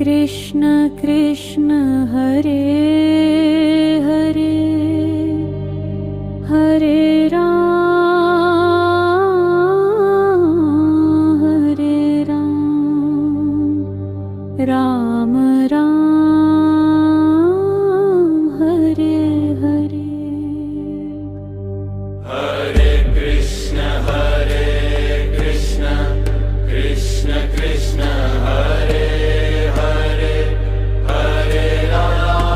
Krishna Krishna Hare Hare Hare Ram Ram Hare Hare. Hare Krishna Krishna Krishna Hare Hare Hare Ram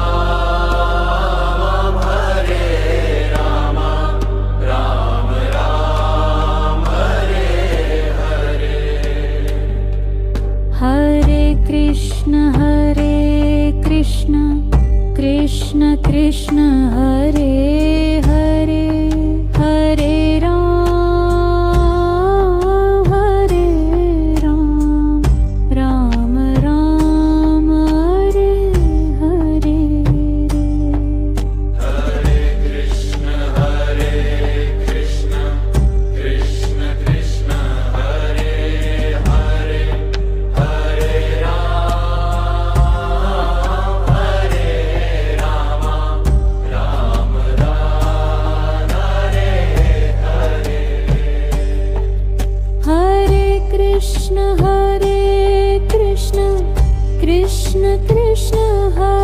Ram Ram Hare Hare. Hare Krishna Krishna Krishna Hare Hare Hare Ram Ram Ram Hare Hare. Hare Krishna Krishna Krishna Hare Hare Hare Ram Ram Hare Hare. Hare Krishna Krishna Krishna Hare